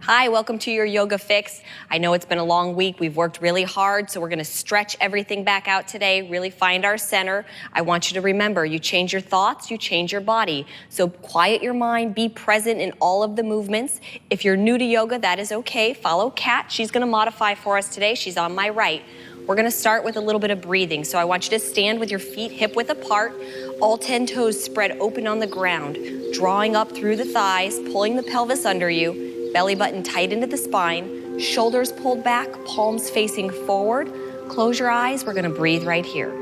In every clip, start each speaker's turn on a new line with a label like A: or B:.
A: Hi, welcome to your yoga fix. I know it's been a long week. We've worked really hard, so we're gonna stretch everything back out today, really find our center. I want you to remember, you change your thoughts, you change your body. So quiet your mind, be present in all of the movements. If you're new to yoga, that is okay. Follow Kat, she's gonna modify for us today. She's on my right. We're gonna start with a little bit of breathing. So I want you to stand with your feet hip width apart, all 10 toes spread open on the ground, drawing up through the thighs, pulling the pelvis under you, belly button tight into the spine, shoulders pulled back, palms facing forward. Close your eyes, we're gonna breathe right here.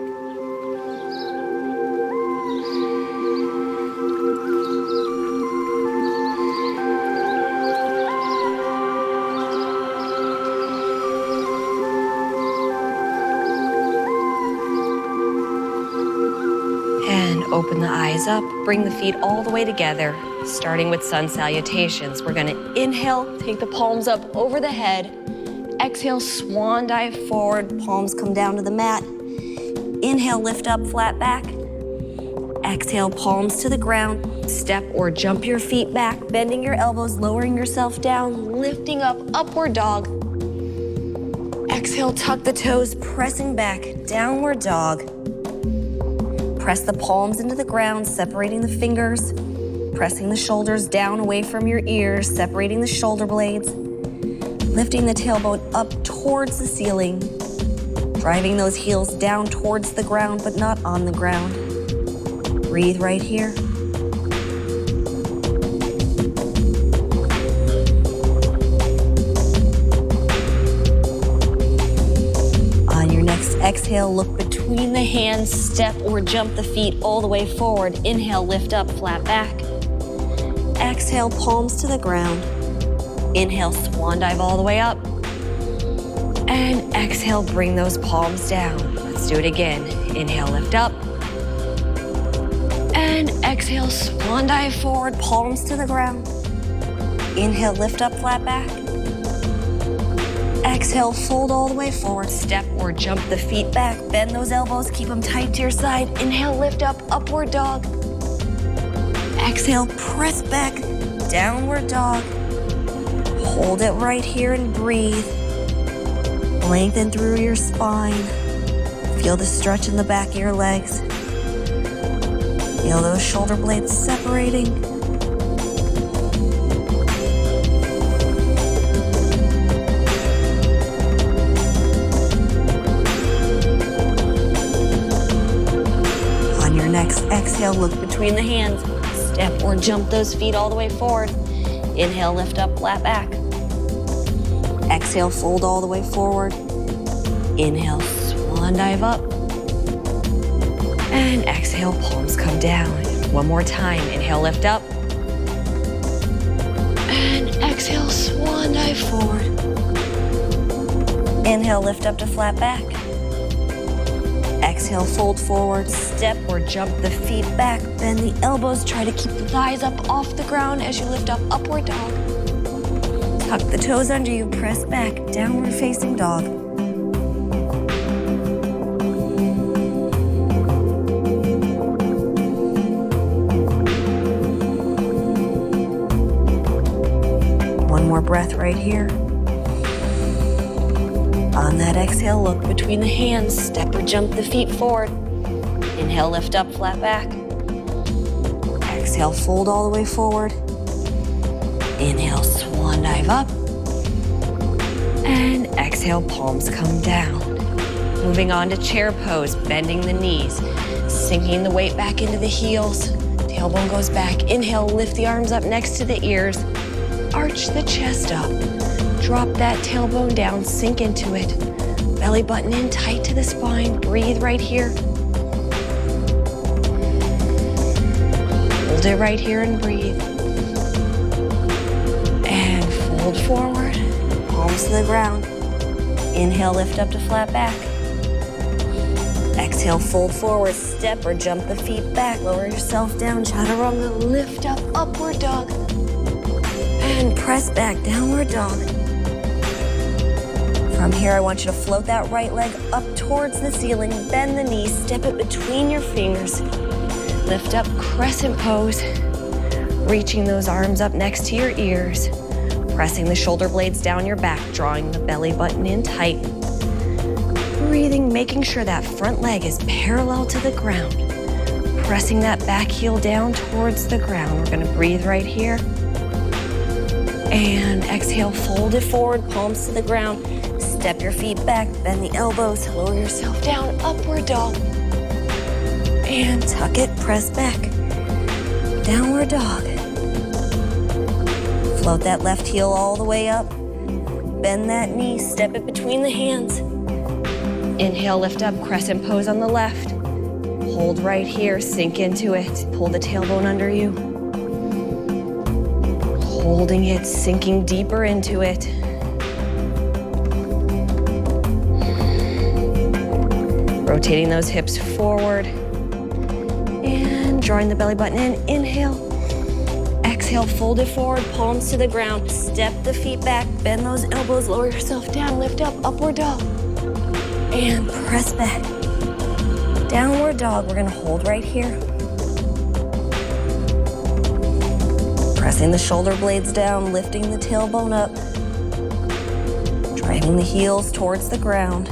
A: And open the eyes up, bring the feet all the way together. Starting with sun salutations, we're gonna inhale, take the palms up over the head. Exhale, swan dive forward, palms come down to the mat. Inhale, lift up, flat back. Exhale, palms to the ground. Step or jump your feet back, bending your elbows, lowering yourself down, lifting up, upward dog. Exhale, tuck the toes, pressing back, downward dog. Press the palms into the ground, separating the fingers. Pressing the shoulders down away from your ears, separating the shoulder blades. Lifting the tailbone up towards the ceiling. Driving those heels down towards the ground, but not on the ground. Breathe right here. On your next exhale, look between the hands, step or jump the feet all the way forward. Inhale, lift up, flat back. Exhale, palms to the ground. Inhale, swan dive all the way up. And exhale, bring those palms down. Let's do it again. Inhale, lift up. And exhale, swan dive forward, palms to the ground. Inhale, lift up, flat back. Exhale, fold all the way forward. Step or jump the feet back. Bend those elbows, keep them tight to your side. Inhale, lift up, upward dog. Exhale, press back, downward dog. Hold it right here and breathe. Lengthen through your spine. Feel the stretch in the back of your legs. Feel those shoulder blades separating. On your next exhale, look between the hands. Step or jump those feet all the way forward. Inhale, lift up, flat back. Exhale, fold all the way forward. Inhale, swan dive up. And exhale, palms come down. One more time. Inhale, lift up. And exhale, swan dive forward. Inhale, lift up to flat back. Exhale, fold forward, step or jump the feet back. Bend the elbows, try to keep the thighs up off the ground as you lift up, upward dog. Tuck the toes under you, press back, downward facing dog. One more breath right here. On that exhale, look between the hands, step or jump the feet forward. Inhale, lift up, flat back. Exhale, fold all the way forward. Inhale, swan dive up. And exhale, palms come down. Moving on to chair pose, bending the knees, sinking the weight back into the heels. Tailbone goes back. Inhale, lift the arms up next to the ears. Arch the chest up. Drop that tailbone down, sink into it. Belly button in, tight to the spine. Breathe right here. Hold it right here and breathe. And fold forward, palms to the ground. Inhale, lift up to flat back. Exhale, fold forward, step or jump the feet back. Lower yourself down, chaturanga, lift up, upward dog. And press back, downward dog. From here, I want you to float that right leg up towards the ceiling, bend the knees, step it between your fingers. Lift up, crescent pose, reaching those arms up next to your ears. Pressing the shoulder blades down your back, drawing the belly button in tight. Breathing, making sure that front leg is parallel to the ground. Pressing that back heel down towards the ground. We're gonna breathe right here. And exhale, fold it forward, palms to the ground. Step your feet back, bend the elbows, lower yourself down, upward dog. And tuck it, press back. Downward dog. Float that left heel all the way up. Bend that knee, step it between the hands. Inhale, lift up, crescent pose on the left. Hold right here, sink into it. Pull the tailbone under you. Holding it, sinking deeper into it. Rotating those hips forward. And drawing the belly button in. Inhale. Exhale, fold it forward, palms to the ground. Step the feet back, bend those elbows, lower yourself down, lift up, upward dog. And press back. Downward dog, we're gonna hold right here. Pressing the shoulder blades down, lifting the tailbone up. Driving the heels towards the ground.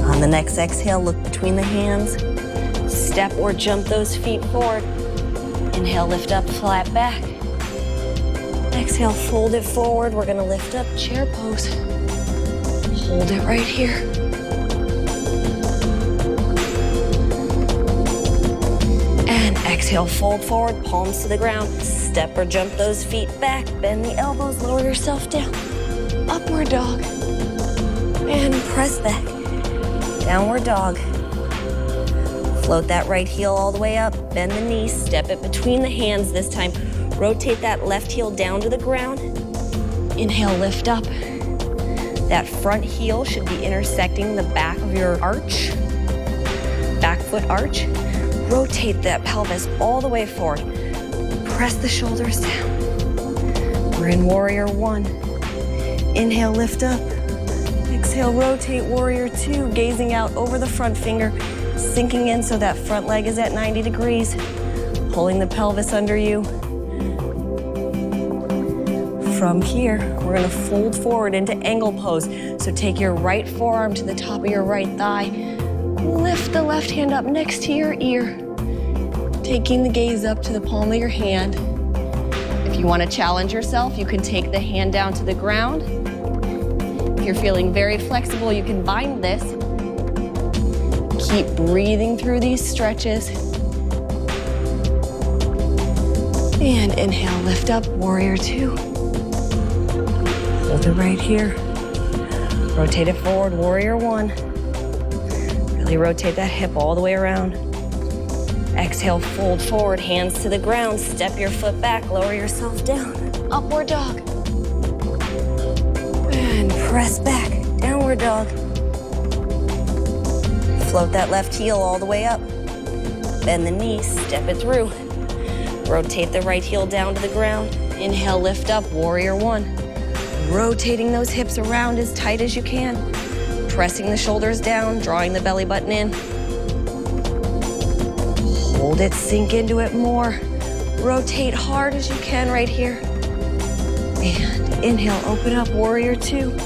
A: On the next exhale, look between the hands. Step or jump those feet forward. Inhale, lift up, flat back. Exhale, fold it forward. We're gonna lift up, chair pose. Hold it right here. And exhale, fold forward, palms to the ground. Step or jump those feet back. Bend the elbows, lower yourself down. Upward dog. And press back. Downward dog. Float that right heel all the way up. Bend the knees, step it between the hands this time. Rotate that left heel down to the ground. Inhale, lift up. That front heel should be intersecting the back of your arch, back foot arch. Rotate that pelvis all the way forward. Press the shoulders down. We're in warrior one. Inhale, lift up. Exhale, rotate warrior two, gazing out over the front finger, sinking in so that front leg is at 90 degrees, pulling the pelvis under you. From here, we're gonna fold forward into angle pose. So take your right forearm to the top of your right thigh. Lift the left hand up next to your ear. Taking the gaze up to the palm of your hand. If you wanna challenge yourself, you can take the hand down to the ground. If you're feeling very flexible, you can bind this. Keep breathing through these stretches. And inhale, lift up, warrior two. Hold it right here. Rotate it forward, warrior one. Really rotate that hip all the way around. Exhale, fold forward, hands to the ground. Step your foot back, lower yourself down. Upward dog. And press back, downward dog. Float that left heel all the way up. Bend the knees, step it through. Rotate the right heel down to the ground. Inhale, lift up, warrior one. Rotating those hips around as tight as you can. Pressing the shoulders down, drawing the belly button in. Hold it, sink into it more. Rotate hard as you can right here. And inhale, open up, warrior two.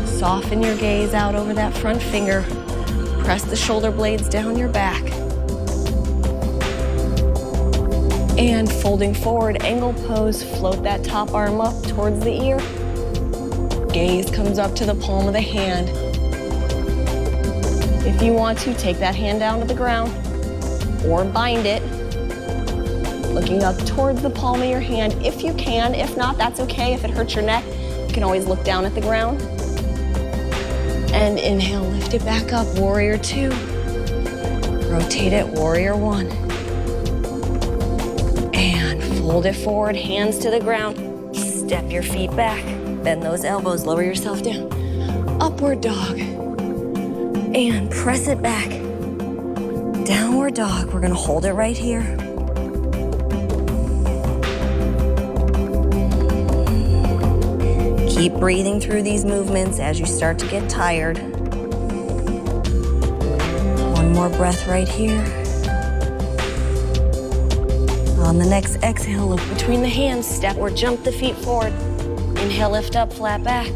A: Soften your gaze out over that front finger. Press the shoulder blades down your back. And folding forward, angle pose, float that top arm up towards the ear. Gaze comes up to the palm of the hand. If you want to, take that hand down to the ground or bind it, looking up towards the palm of your hand if you can. If not, that's okay. If it hurts your neck, you can always look down at the ground. And inhale, lift it back up, warrior two. Rotate it, warrior one. And fold it forward, hands to the ground. Step your feet back, bend those elbows, lower yourself down. Upward dog. And press it back. Downward dog, we're gonna hold it right here. Keep breathing through these movements as you start to get tired. One more breath right here. On the next exhale, look between the hands, step or jump the feet forward. Inhale, lift up, flat back.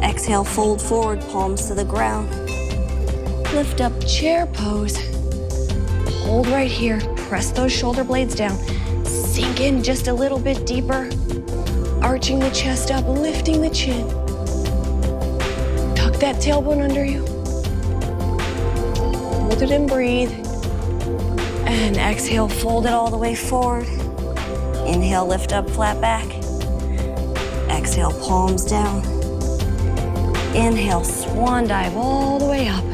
A: Exhale, fold forward, palms to the ground. Lift up, chair pose. Hold right here, press those shoulder blades down. Sink in just a little bit deeper. Arching the chest up, lifting the chin. Tuck that tailbone under you. Hold it and breathe. And exhale, fold it all the way forward. Inhale, lift up, flat back. Exhale, palms down. Inhale, swan dive all the way up.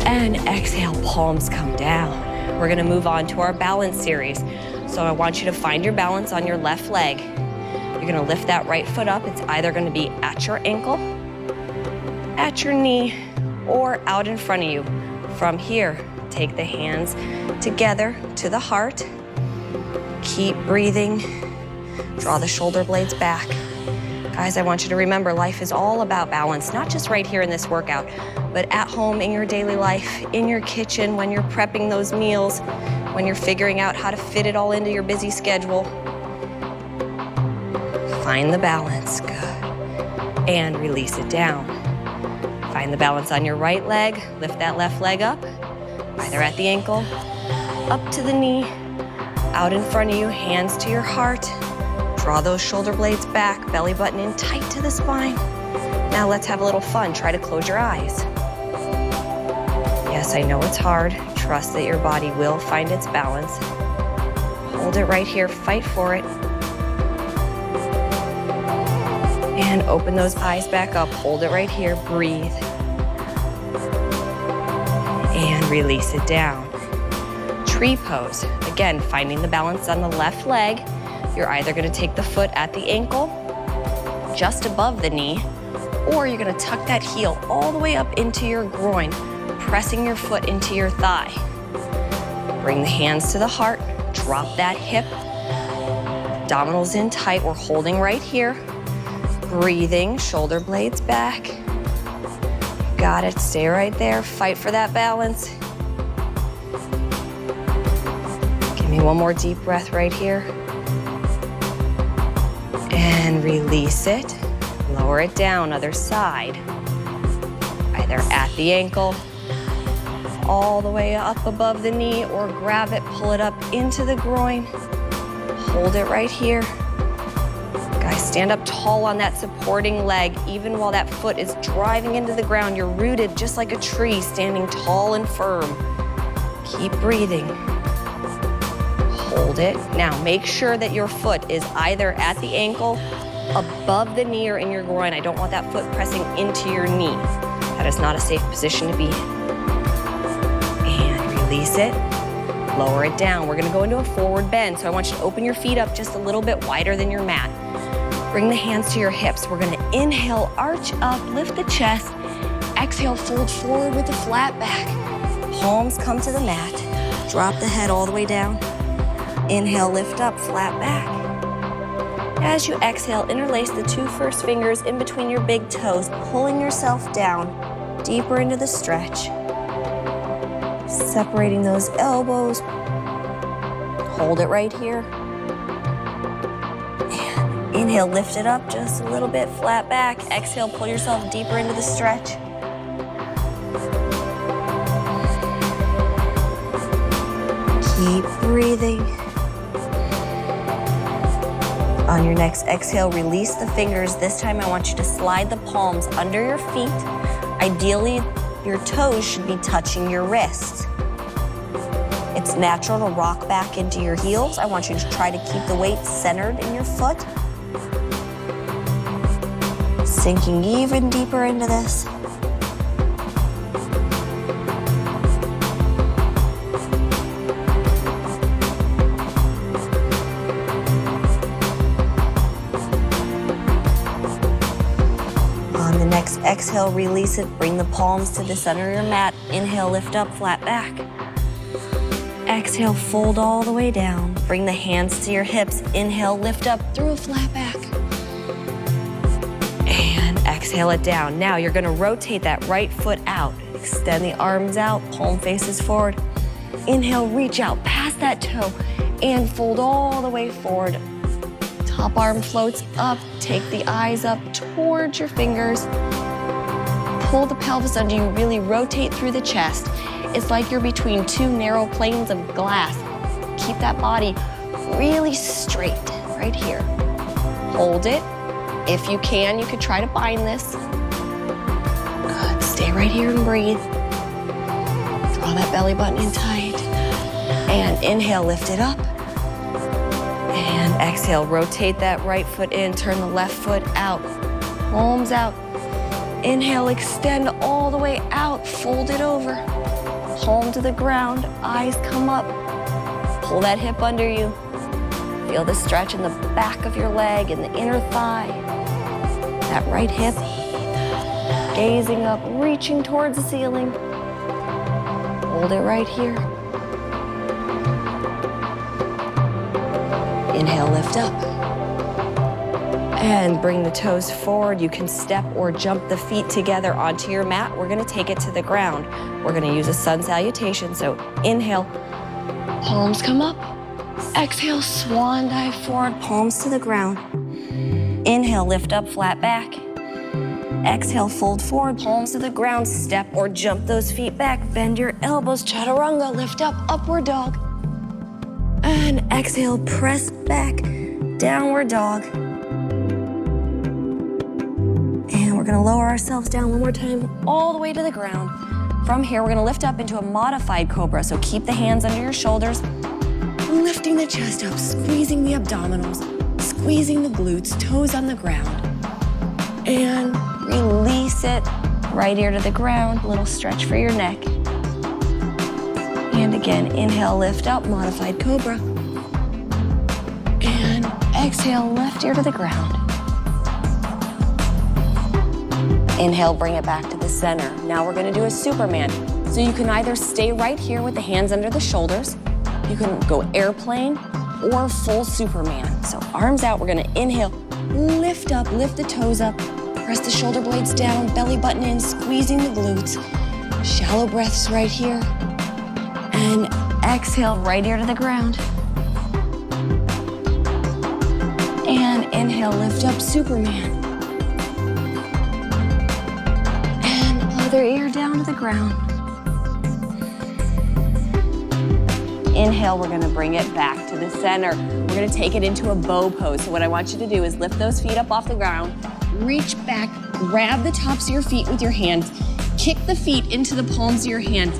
A: And exhale, palms come down. We're gonna move on to our balance series. So I want you to find your balance on your left leg. You're gonna lift that right foot up. It's either gonna be at your ankle, at your knee, or out in front of you. From here, take the hands together to the heart. Keep breathing. Draw the shoulder blades back. Guys, I want you to remember life is all about balance, not just right here in this workout, but at home, in your daily life, in your kitchen, when you're prepping those meals, when you're figuring out how to fit it all into your busy schedule. Find the balance, good. And release it down. Find the balance on your right leg, lift that left leg up, either at the ankle, up to the knee, out in front of you, hands to your heart. Draw those shoulder blades back, belly button in tight to the spine. Now let's have a little fun. Try to close your eyes. Yes, I know it's hard. Trust that your body will find its balance. Hold it right here, fight for it. And open those eyes back up. Hold it right here, breathe. And release it down. Tree pose. Again, finding the balance on the left leg. You're either gonna take the foot at the ankle, just above the knee, or you're gonna tuck that heel all the way up into your groin, pressing your foot into your thigh. Bring the hands to the heart, drop that hip, abdominals in tight. We're holding right here. Breathing, shoulder blades back. Got it, stay right there, fight for that balance. Give me one more deep breath right here. And release it. Lower it down, other side. Either at the ankle, all the way up above the knee, or grab it, pull it up into the groin. Hold it right here. Guys, stand up tall on that supporting leg. Even while that foot is driving into the ground, you're rooted just like a tree, standing tall and firm. Keep breathing. Hold it. Now, make sure that your foot is either at the ankle, above the knee, or in your groin. I don't want that foot pressing into your knee. That is not a safe position to be in. And release it. Lower it down. We're gonna go into a forward bend, so I want you to open your feet up just a little bit wider than your mat. Bring the hands to your hips. We're gonna inhale, arch up, lift the chest. Exhale, fold forward with a flat back. Palms come to the mat. Drop the head all the way down. Inhale, lift up, flat back. As you exhale, interlace the two first fingers in between your big toes, pulling yourself down deeper into the stretch. Separating those elbows. Hold it right here. And inhale, lift it up just a little bit, flat back. Exhale, pull yourself deeper into the stretch. Keep breathing. On your next exhale, release the fingers. This time I want you to slide the palms under your feet. Ideally, your toes should be touching your wrists. It's natural to rock back into your heels. I want you to try to keep the weight centered in your foot. Sinking even deeper into this. On the next exhale, release it. Bring the palms to the center of your mat. Inhale, lift up, flat back. Exhale, fold all the way down. Bring the hands to your hips. Inhale, lift up through a flat back. And exhale it down. Now you're gonna rotate that right foot out. Extend the arms out, palm faces forward. Inhale, reach out past that toe and fold all the way forward. Top arm floats up, take the eyes up towards your fingers. Pull the pelvis under you, really rotate through the chest. It's like you're between two narrow planes of glass. Keep that body really straight right here. Hold it. If you can, you could try to bind this. Good, stay right here and breathe. Draw that belly button in tight. And inhale, lift it up. And exhale, rotate that right foot in, turn the left foot out. Palms out. Inhale, extend all the way out, fold it over. Palm to the ground, eyes come up. Pull that hip under you. Feel the stretch in the back of your leg and the inner thigh. That right hip, gazing up, reaching towards the ceiling. Hold it right here. Inhale, lift up. And bring the toes forward. You can step or jump the feet together onto your mat. We're gonna take it to the ground. We're gonna use a sun salutation. So inhale, palms come up. Exhale, swan dive forward, palms to the ground. Inhale, lift up, flat back. Exhale, fold forward, palms to the ground. Step or jump those feet back. Bend your elbows, chaturanga, lift up, upward dog. And exhale, press back, downward dog. And we're gonna lower ourselves down one more time, all the way to the ground. From here, we're gonna lift up into a modified cobra. So keep the hands under your shoulders, lifting the chest up, squeezing the abdominals, squeezing the glutes, toes on the ground. And release it, right ear to the ground, a little stretch for your neck. And again, inhale, lift up, modified cobra. And exhale, left ear to the ground. Inhale, bring it back to the center. Now we're gonna do a Superman. So you can either stay right here with the hands under the shoulders, you can go airplane or full Superman. So arms out, we're gonna inhale, lift up, lift the toes up, press the shoulder blades down, belly button in, squeezing the glutes. Shallow breaths right here. And exhale, right ear to the ground. And inhale, lift up, Superman. And other ear down to the ground. Inhale, we're gonna bring it back to the center. We're gonna take it into a bow pose. So what I want you to do is lift those feet up off the ground, reach back, grab the tops of your feet with your hands, kick the feet into the palms of your hands,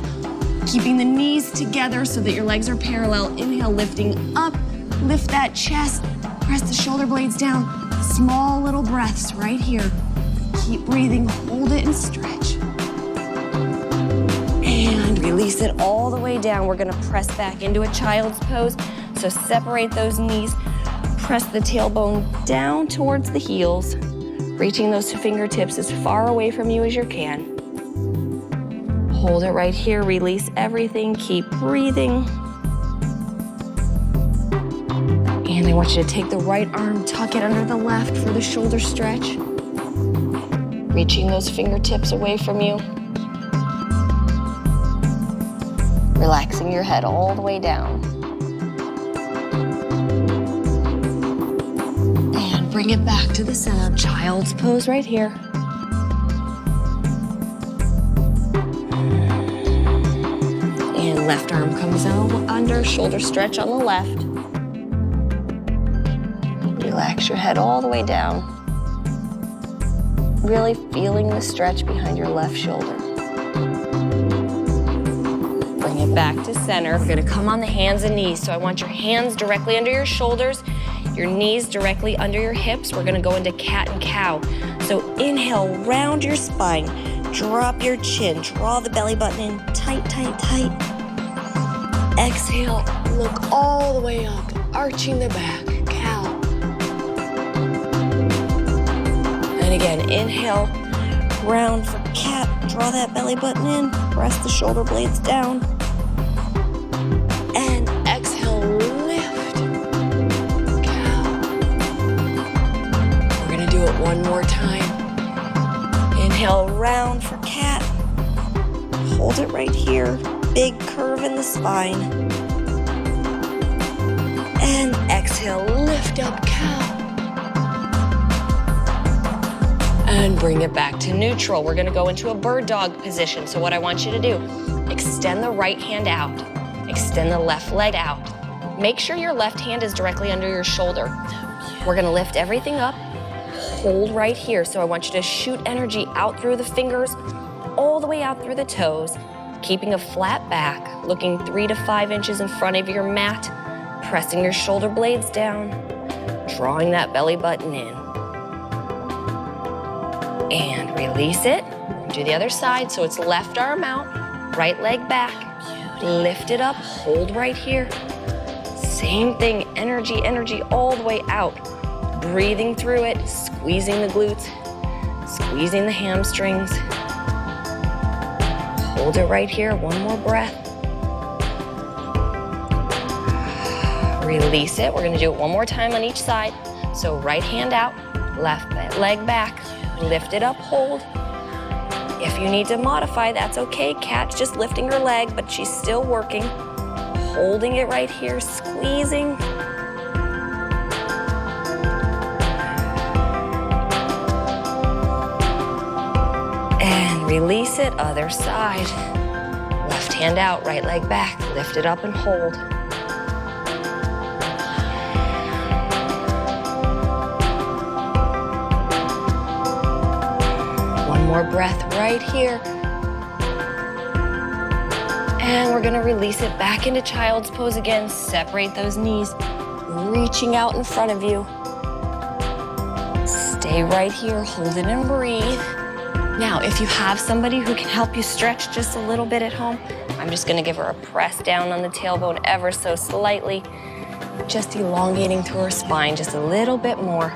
A: keeping the knees together so that your legs are parallel. Inhale, lifting up, lift that chest, press the shoulder blades down. Small little breaths right here. Keep breathing, hold it and stretch. And release it all the way down. We're gonna press back into a child's pose. So separate those knees, press the tailbone down towards the heels, reaching those fingertips as far away from you as you can. Hold it right here, release everything, keep breathing. And I want you to take the right arm, tuck it under the left for the shoulder stretch. Reaching those fingertips away from you. Relaxing your head all the way down. And bring it back to the center. Child's pose right here. And left arm comes out under, shoulder stretch on the left. Relax your head all the way down. Really feeling the stretch behind your left shoulder. Bring it back to center. We're gonna come on the hands and knees. So I want your hands directly under your shoulders, your knees directly under your hips. We're gonna go into cat and cow. So inhale, round your spine, drop your chin, draw the belly button in, tight, tight, tight. Exhale, look all the way up, arching the back, cow. And again, inhale, round for cat, draw that belly button in, press the shoulder blades down. And exhale, lift, cow. We're gonna do it one more time. Inhale, round for cat. Hold it right here, big curve in the spine. And exhale, lift up, cow. And bring it back to neutral. We're gonna go into a bird dog position. So what I want you to do, extend the right hand out, extend the left leg out. Make sure your left hand is directly under your shoulder. We're gonna lift everything up, hold right here. So I want you to shoot energy out through the fingers, all the way out through the toes, keeping a flat back, looking 3 to 5 inches in front of your mat, pressing your shoulder blades down, drawing that belly button in. And release it. Do the other side, so it's left arm out, right leg back. Lift it up, hold right here. Same thing, energy, energy all the way out. Breathing through it, squeezing the glutes, squeezing the hamstrings. Hold it right here, one more breath. Release it. We're gonna do it one more time on each side. So right hand out, left leg back. Lift it up, hold. If you need to modify, that's okay. Cat's just lifting her leg, but she's still working. Holding it right here, squeezing. And release it, other side. Left hand out, right leg back. Lift it up and hold. More breath right here. And we're gonna release it back into child's pose again. Separate those knees, reaching out in front of you. Stay right here, hold it and breathe. Now, if you have somebody who can help you stretch just a little bit at home, I'm just gonna give her a press down on the tailbone ever so slightly, just elongating through her spine just a little bit more.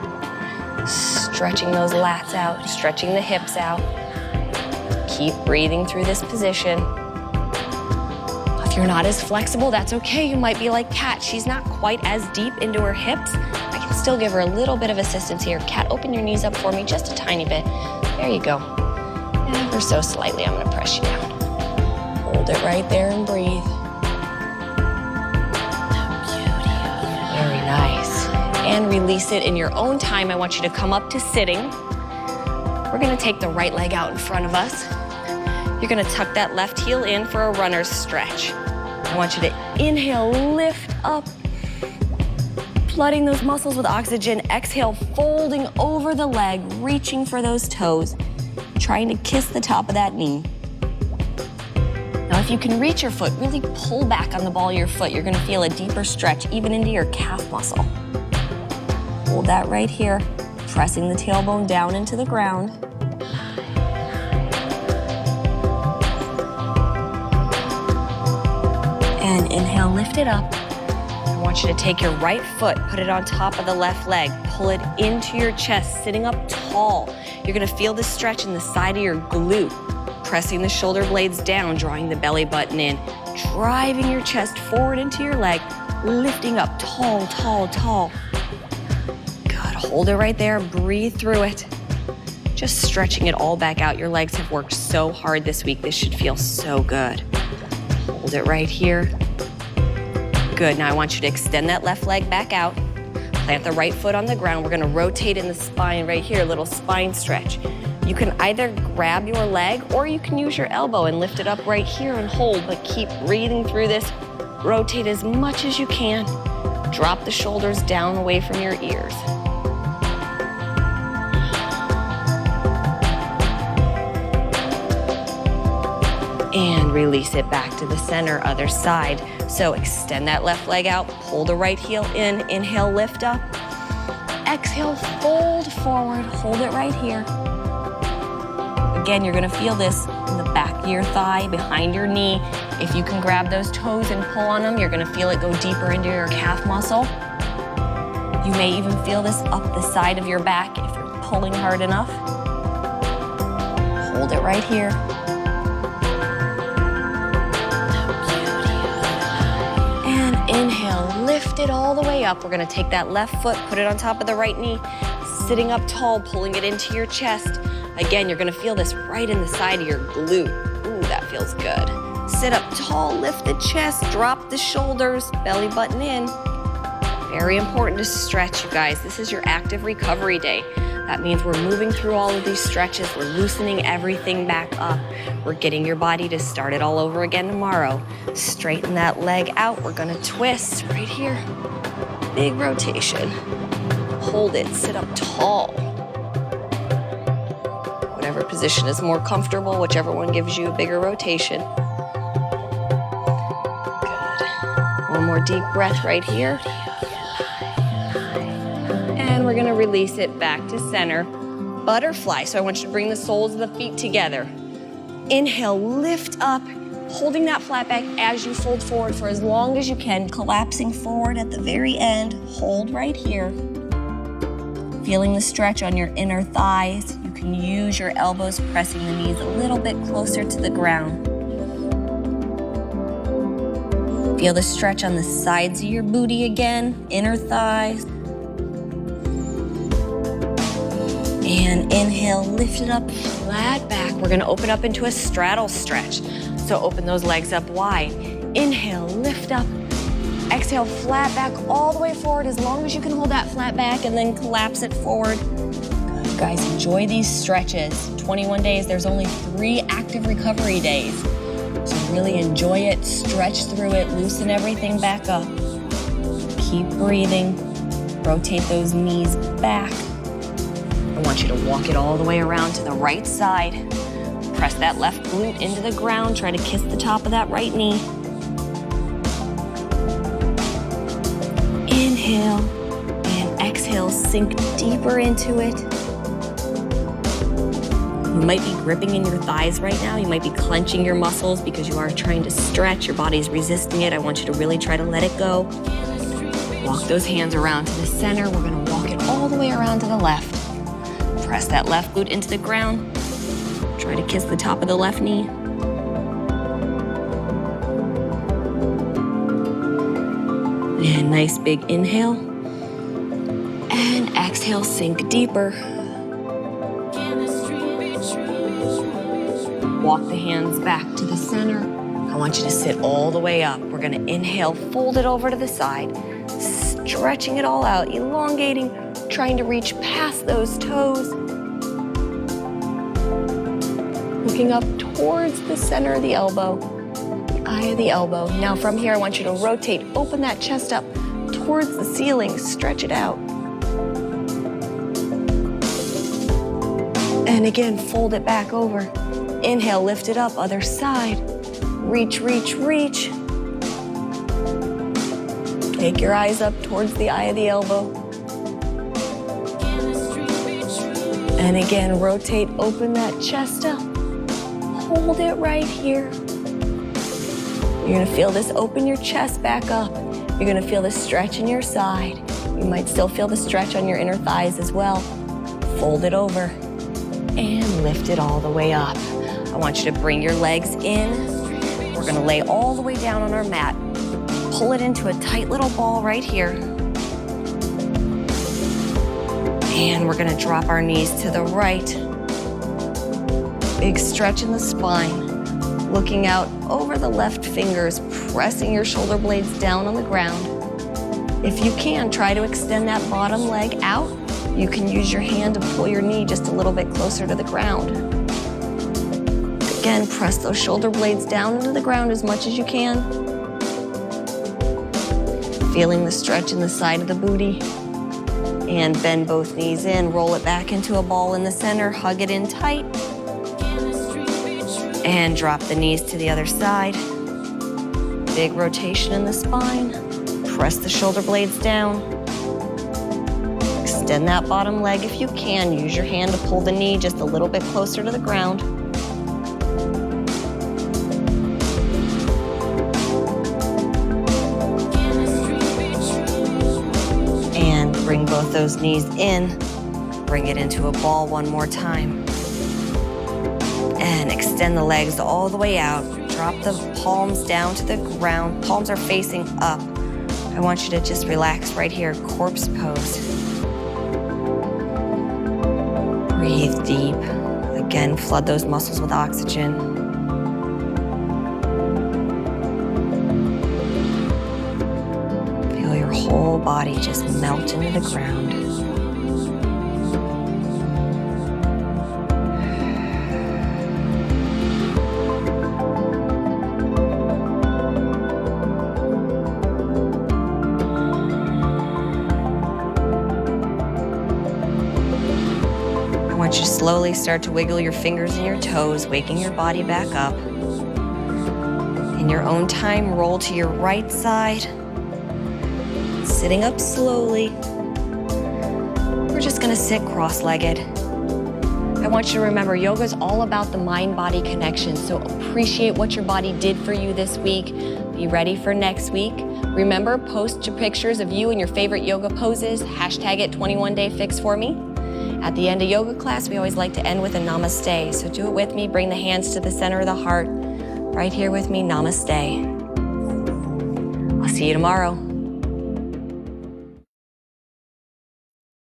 A: Stretching those lats out, stretching the hips out. Keep breathing through this position. If you're not as flexible, that's okay. You might be like Kat. She's not quite as deep into her hips. I can still give her a little bit of assistance here. Kat, open your knees up for me just a tiny bit. There you go. Ever so slightly, I'm gonna press you down. Hold it right there and breathe. Very nice. And release it in your own time. I want you to come up to sitting. We're gonna take the right leg out in front of us. You're gonna tuck that left heel in for a runner's stretch. I want you to inhale, lift up, flooding those muscles with oxygen. Exhale, folding over the leg, reaching for those toes, trying to kiss the top of that knee. Now, if you can reach your foot, really pull back on the ball of your foot. You're gonna feel a deeper stretch even into your calf muscle. Hold that right here, pressing the tailbone down into the ground. And inhale, lift it up. I want you to take your right foot, put it on top of the left leg, pull it into your chest, sitting up tall. You're gonna feel the stretch in the side of your glute, pressing the shoulder blades down, drawing the belly button in, driving your chest forward into your leg, lifting up tall, tall, tall. Hold it right there, breathe through it. Just stretching it all back out. Your legs have worked so hard this week. This should feel so good. Hold it right here. Good, now I want you to extend that left leg back out. Plant the right foot on the ground. We're gonna rotate in the spine right here, a little spine stretch. You can either grab your leg or you can use your elbow and lift it up right here and hold, but keep breathing through this. Rotate as much as you can. Drop the shoulders down away from your ears. And release it back to the center, other side. So extend that left leg out, pull the right heel in, inhale, lift up. Exhale, fold forward, hold it right here. Again, you're gonna feel this in the back of your thigh, behind your knee. If you can grab those toes and pull on them, you're gonna feel it go deeper into your calf muscle. You may even feel this up the side of your back if you're pulling hard enough. Hold it right here. Inhale, lift it all the way up. We're gonna take that left foot, put it on top of the right knee, sitting up tall, pulling it into your chest. Again, you're gonna feel this right in the side of your glute. Ooh, that feels good. Sit up tall, lift the chest, drop the shoulders, belly button in. Very important to stretch, you guys. This is your active recovery day. That means we're moving through all of these stretches. We're loosening everything back up. We're getting your body to start it all over again tomorrow. Straighten that leg out. We're gonna twist right here. Big rotation. Hold it, sit up tall. Whatever position is more comfortable, whichever one gives you a bigger rotation. Good. One more deep breath right here. And we're gonna release it back to center. Butterfly, so I want you to bring the soles of the feet together. Inhale, lift up, holding that flat back as you fold forward for as long as you can, collapsing forward at the very end. Hold right here. Feeling the stretch on your inner thighs. You can use your elbows, pressing the knees a little bit closer to the ground. Feel the stretch on the sides of your booty again, inner thighs. And inhale, lift it up, flat back. We're gonna open up into a straddle stretch. So open those legs up wide. Inhale, lift up. Exhale, flat back all the way forward as long as you can hold that flat back and then collapse it forward. Good, guys, enjoy these stretches. 21 days, there's only 3 active recovery days. So really enjoy it, stretch through it, loosen everything back up. Keep breathing. Rotate those knees back. I want you to walk it all the way around to the right side. Press that left glute into the ground. Try to kiss the top of that right knee. Inhale and exhale, sink deeper into it. You might be gripping in your thighs right now. You might be clenching your muscles because you are trying to stretch. Your body's resisting it. I want you to really try to let it go. Walk those hands around to the center. We're gonna walk it all the way around to the left. Press that left glute into the ground. Try to kiss the top of the left knee. And nice big inhale. And exhale, sink deeper. Walk the hands back to the center. I want you to sit all the way up. We're gonna inhale, fold it over to the side, stretching it all out, elongating, trying to reach past those toes. Looking up towards the center of the elbow, the eye of the elbow. Now from here, I want you to rotate, open that chest up towards the ceiling, stretch it out. And again, fold it back over. Inhale, lift it up, other side. Reach, reach, reach. Take your eyes up towards the eye of the elbow. And again, rotate, open that chest up. Hold it right here. You're gonna feel this open your chest back up. You're gonna feel the stretch in your side. You might still feel the stretch on your inner thighs as well. Fold it over and lift it all the way up. I want you to bring your legs in. We're gonna lay all the way down on our mat. Pull it into a tight little ball right here. And we're gonna drop our knees to the right. Big stretch in the spine. Looking out over the left fingers, pressing your shoulder blades down on the ground. If you can, try to extend that bottom leg out. You can use your hand to pull your knee just a little bit closer to the ground. Again, press those shoulder blades down into the ground as much as you can. Feeling the stretch in the side of the booty. And bend both knees in, roll it back into a ball in the center, hug it in tight. And drop the knees to the other side. Big rotation in the spine. Press the shoulder blades down. Extend that bottom leg if you can. Use your hand to pull the knee just a little bit closer to the ground. And bring both those knees in. Bring it into a ball one more time. And extend the legs all the way out. Drop the palms down to the ground. Palms are facing up. I want you to just relax right here, corpse pose. Breathe deep. Again, flood those muscles with oxygen. body just melt into the ground. I want you to slowly start to wiggle your fingers and your toes, waking your body back up. In your own time, roll to your right side, sitting up slowly. We're just gonna sit cross-legged. I want you to remember, yoga is all about the mind-body connection, so appreciate what your body did for you this week. Be ready for next week. Remember, post your pictures of you and your favorite yoga poses, hashtag it 21-day-fix for me. At the end of yoga class, we always like to end with a namaste, so do it with me. Bring the hands to the center of the heart. Right here with me, namaste. I'll see you tomorrow.